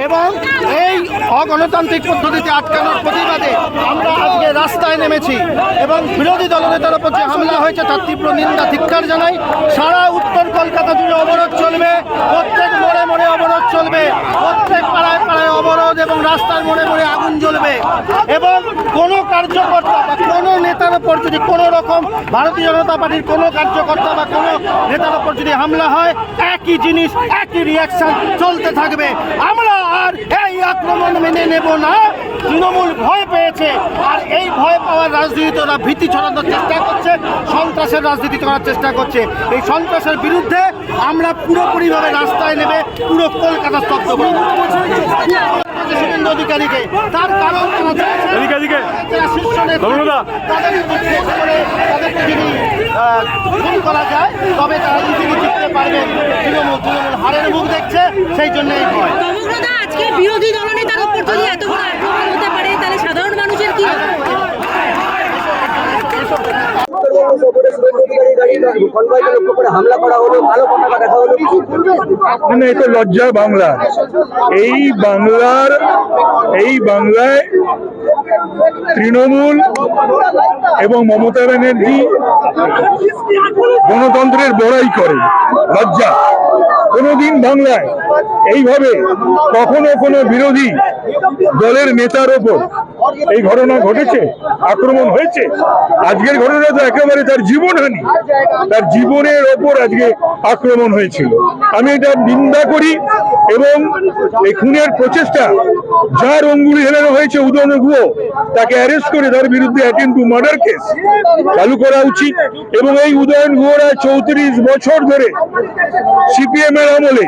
এবং এই অগণতান্ত্রিক পদ্ধতিতে আটকানোর প্রতিবাদে আমরা আজকে রাস্তায় নেমেছি এবং বিরোধী দলনেতার উপর যে হামলা হয়েছে তার তীব্র নিন্দা ধিক্কার জানাই। সারা উত্তর কলকাতা জুড়ে অবরোধ চলবে, প্রত্যেক মোড়ে মোড়ে অবরোধ চলবে, প্রত্যেক পাড়ায় পাড়ায় অবরোধ এবং রাস্তার মোড়ে মোড়ে আগুন জ্বলবে। এবং কোনো কার্যকর্তা বা কোনো নেতার উপর যদি কোনো রকম ভারতীয় জনতা পার্টির কোনো কার্যকর্তা বা কোনো নেতার উপর যদি হামলা হয়, একই জিনিস, একই রিয়াকশন চলতে থাকবে। আমরা আর এই আক্রমণ মেনে নেব না। তৃণমূল ভয় পেয়েছে, আর এই ভয় পাওয়ার রাজনীতি ওরা ভীতি ছড়ানোর চেষ্টা করছে, সন্ত্রাসের রাজনীতি করার চেষ্টা করছে। এই সন্ত্রাসের বিরুদ্ধে আমরা পুরোপুরিভাবে রাস্তায় নেবে পুরো কলকাতা স্তব্ধ করব শুভেন্দু অধিকারীকে। তার কারণ যারা শীর্ষ নেতা তাদেরকে যদি খুন করা যায় তবে তারা ইজিলি জিততে পারবে। তৃণমূল হারের মুখ দেখছে, সেই জন্য এই ভয়। আজকে বিরোধী দলনেতার উপর যদি এত বড় আক্রমণ হতে পারে তাহলে সাধারণ মানুষের কি হবে? এই তো লজ্জা বাংলা। এই বাংলায় তৃণমূল এবং মমতা ব্যানার্জি গণতন্ত্রের বড়াই করে। লজ্জা। কোনোদিন বাংলায় এইভাবে কখনো কোনো বিরোধী দলের নেতার ওপর এই ঘটনা ঘটেছে, আক্রমণ হয়েছে? আজকের ঘটনা তো একেবারে তার জীবনহানি, তার জীবনের ওপর আজকে আক্রমণ হয়েছিল। আমি এটা নিন্দা করি এবং এই খুনের প্রচেষ্টা যার অঙ্গুলি হেলানো হয়েছে উদয়ন গুহ, তাকে অ্যারেস্ট করে তার বিরুদ্ধে অ্যাটেম্প টু মার্ডার কেস চালু করা উচিত। এবং এই উদয়ন গুহরা 34 বছর ধরে সিপিএম এর আমলে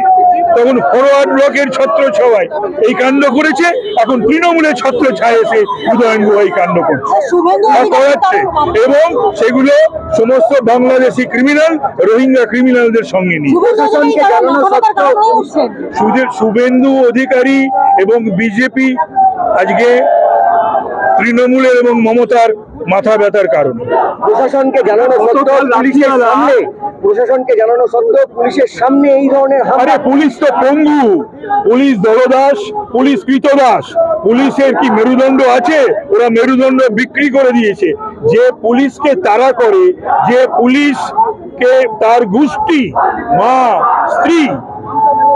তখন ফরওয়ার্ড ব্লকের ছত্র ছাওয়ায় এই কাণ্ড করেছে, এখন তৃণমূলের ছত্র ছায় এসে উদয়ন গুহ এই কাণ্ড করাচ্ছে এবং সেগুলো সমস্ত বাংলাদেশি ক্রিমিনাল, রোহিঙ্গা ক্রিমিনালদের সঙ্গে নিয়ে শুভেন্দু অধিকারী এবং বিজেপি আজকে তৃণমূলের এবং মমতার মাথা ব্যথার কারণ। প্রশাসনকে জানানো সত্ত্বেও পুলিশের সামনে এই ধরনের হামলা। পুলিশ তো পঙ্গু, পুলিশ দলদাস, পুলিশ কৃতদাস। পুলিশের কি মেরুদণ্ড আছে? ওরা মেরুদণ্ড বিক্রি করে দিয়েছে। যে পুলিশকে তাড়া করে, যে পুলিশকে তার গোষ্ঠী, মা, স্ত্রী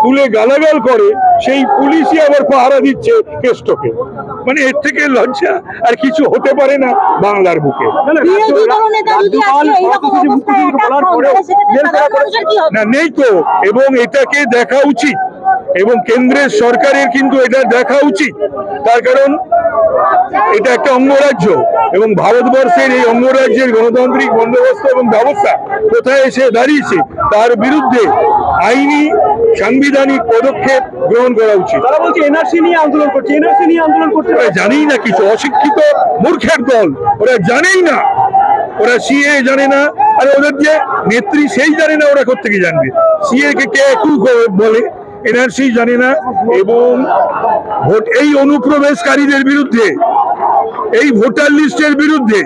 তুলে গালাগাল করে, সেই পুলিশই আবার পাহারা দিচ্ছে কেষ্টকে। মানে এর থেকে লজ্জা আর কিছু হতে পারে না বাংলার বুকে। না, নেই তো। এবং এটাকে দেখা উচিত এবং কেন্দ্রের সরকারের কিন্তু এটা দেখা উচিত। তার কারণ এটা একটা অঙ্গরাজ্য এবং ভারতবর্ষের এই অঙ্গরাজ্যের গণতান্ত্রিক বন্দোবস্ত এবং ব্যবস্থা কোথায় এসে দাঁড়িয়েছে তার বিরুদ্ধে আইনি সাংবিধানিক পদক্ষেপ গ্রহণ করা উচিত। তারা বলছে এনআরসি নিয়ে আন্দোলন করছে, এনআরসি নিয়ে আন্দোলন করছে। ওরা জানেই না কিছু, অশিক্ষিত মূর্খের দল। ওরা জানেই না, ওরা সিএ জানে না। আর ওদের যে নেত্রী সেই জানে না, ওরা কোত্থেকে জানবে? সিএ কে কে বলে, এনআরসি জানে না। এবং এই অনুপ্রবেশকারীদের বিরুদ্ধে, এই ভোটার লিস্টের বিরুদ্ধে,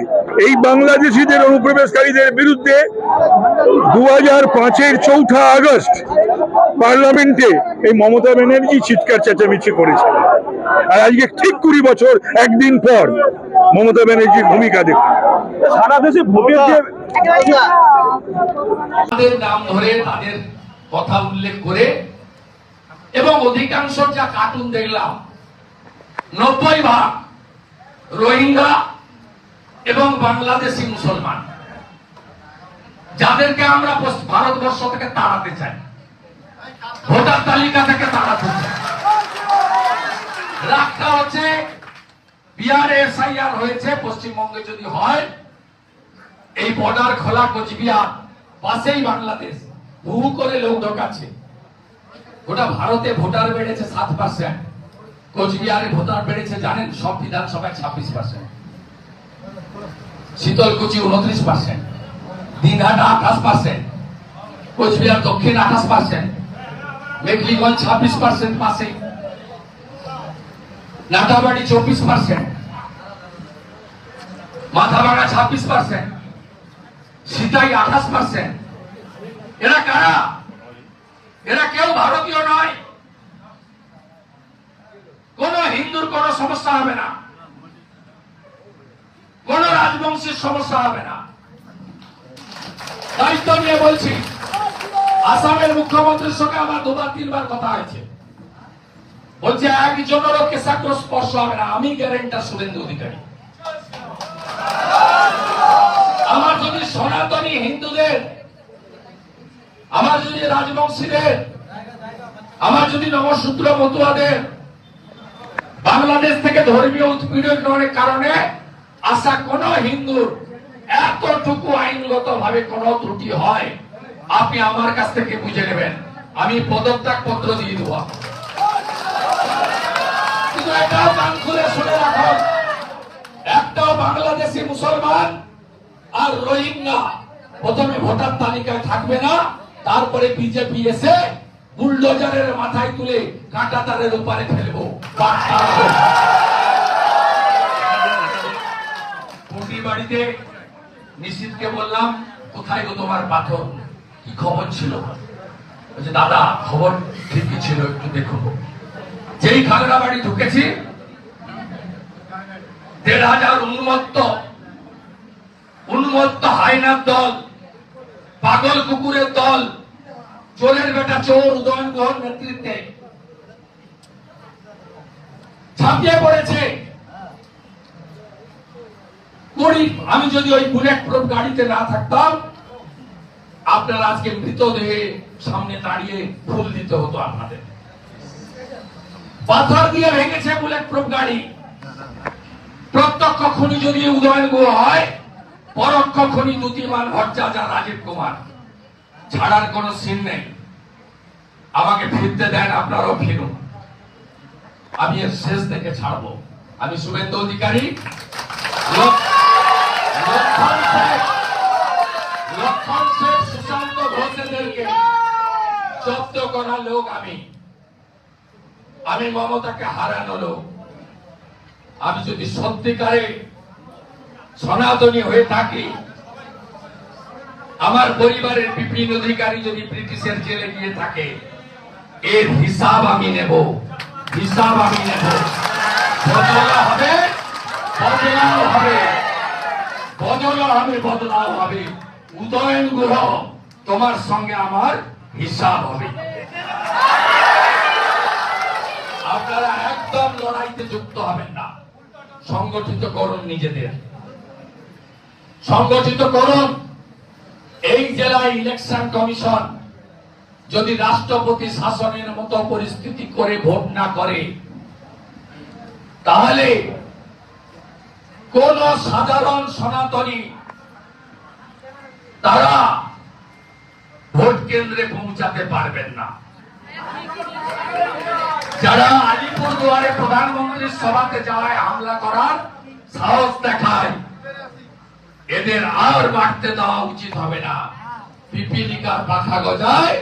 এই বাংলাদেশিদের অনুপ্রবেশকারীদের বিরুদ্ধে 2005-এর 4 আগস্ট পার্লামেন্টে এই মমতা ব্যানার্জি চিৎকার চেঁচামেচি করেছে। আর আজকে ঠিক 20 বছর একদিন পর মমতা ব্যানার্জির ভূমিকা দেখুন। সারা দেশে ভোটের যে নাম ধরে তাদের কথা উল্লেখ করে এবং অধিকাংশ যা কার্টুন দেখলাম 90% রোহিঙ্গা এবং বাংলাদেশি মুসলমান, যাদেরকে আমরা ভারতবর্ষ থেকে তাড়াতে চাই, ভোটার তালিকা থেকে তাড়াতে চাই। রাগটা হচ্ছে বিহারে এসআইআর হয়েছে, পশ্চিমবঙ্গে যদি হয়, এই বর্ডার খোলা কোচবিহার, পাশেই বাংলাদেশ, হু করে লোক ঢোকাচ্ছে। গোটা ভারতে ভোটার বেড়েছে 7%, কোচবিহারে ভোটার বেড়েছে জানেন সব বিধানসভায় 26%, শীতলকুচি 29%, দিনহাটা 28%, কোচবিহার দক্ষিণ 28%, মেঘলিগঞ্জ 26% পাশে, নাটাবাড়ি 24%, মাথাভাঙা 26%, সিতাই 28%। এরা কারা? এরা কেউ ভারতীয় নয়, হিন্দুর কোনো সমস্যা হবে না, কোন রাজবংশের সমস্যা হবে না। দায়িত্ব নিয়ে বলছি, আসামের মুখ্যমন্ত্রীর সঙ্গে আমার 2-3 বার কথা হয়েছে, বলছে একজনেরও কেশাগ্র স্পর্শ হবে না। আমি গ্যারেন্টার শুভেন্দু অধিকারী। আমার যদি সনাতনী হিন্দুদের, আমার যদি রাজবংশীদের, আমার যদি নমশূদ্র মতুয়াদের বাংলাদেশ থেকে ধর্মীয় উৎপীড়নের কারণে আসা কোন হিন্দুর এতটুকু আইনগত ভাবে কোন ত্রুটি হয়, আপনি আমার কাছ থেকে বুঝে নেবেন, আমি পদত্যাগ পত্র দিয়ে দেব। কিন্তু এটাও কান খুলে শুনে রাখুন, একটাও বাংলাদেশি মুসলমান আর রোহিঙ্গা প্রথমে ভোটার তালিকায় থাকবে না, তারপরে বিজেপি এসে বুলডোজারের মাথায় তুলে কাঁটা তারের উপরে ফেলবো। বাড়িতে নিশ্চিতকে বললাম, কোথায় গো তোমার পাথর, কি খবর ছিল? বলছে দাদা খবর ঠিকই ছিল, একটু দেখো। যেই খাগড়াবাড়ি ঢুকেছি, 1500 উন্মত্ত হাইনার দল, পাগল কুকুরের দল, চোরের বেটা চোর উদয়ন গুহর নেতৃত্বে ছাপিয়ে পড়েছে। আমি যদি ওই বুলেট প্রুফ গাড়িতে না থাকতাম, আপনারা আজকে মৃতদেহে সামনে দাঁড়িয়ে ফুল দিতে হতো আপনাদের। পাথর দিয়ে ভেঙেছে বুলেট প্রুফ গাড়ি। প্রত্যক্ষ খুনি যদি উদয়ন গুহ হয়, পরোক্ষ খুনি দ্যুতিমান ভট্টাচার্য, রাজীব কুমার, ছাড়ার কোন সিন নেই। আমাকে ফিরতে দেন, আপনারাও ফিরুন, আমি এর শেষ থেকে ছাড়বো। আমি শুভেন্দু অধিকারী, লক্ষণ শেখ, সুশান্ত ঘোষেদেরকে জব্দ করা লোক আমি মমতাকে হারানো লোক। আমি যদি সত্যিকারে সনাতনী হয়ে থাকি, আমার পরিবারের বিপিন অধিকারী যদি ব্রিটিশের জেলে গিয়ে থাকে, এর হিসাব আমি নেব, হিসাব আমি নেব। বদলা হবে, বদলাও হবে, বদলা হবে, বদলাও হবে। উদয়ন গুহ, তোমার সঙ্গে আমার হিসাব হবে। আপনারা একদম লড়াইতে যুক্ত হবেন না, সংগঠিত করুন, নিজেদের সংগঠিত করুন। এই জেলায় ইলেকশন কমিশন যদি রাষ্ট্রপতি শাসনের মতো পরিস্থিতি করে ভোট না করে, তাহলে কোন সাধারণ সনাতনী তারা ভোট কেন্দ্রে পৌঁছাতে পারবেন না। যারা আলিপুরদুয়ারে প্রধানমন্ত্রীর সভাতে যাওয়ায় হামলা করার সাহস দেখায়, এদের আর বাড়তে দেওয়া উচিত হবে না। পিপিলিকার পাখা গজায়,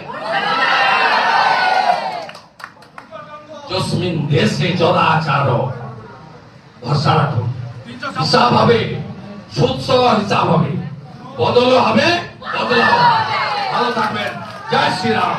জসমিন দেশে জলাচার, ভরসা রাখুন। হিসাব হবে, সুৎসহ হিসাব হবে, বদল হবে, বদলাও। ভালো থাকবেন। জয় শ্রীরাম।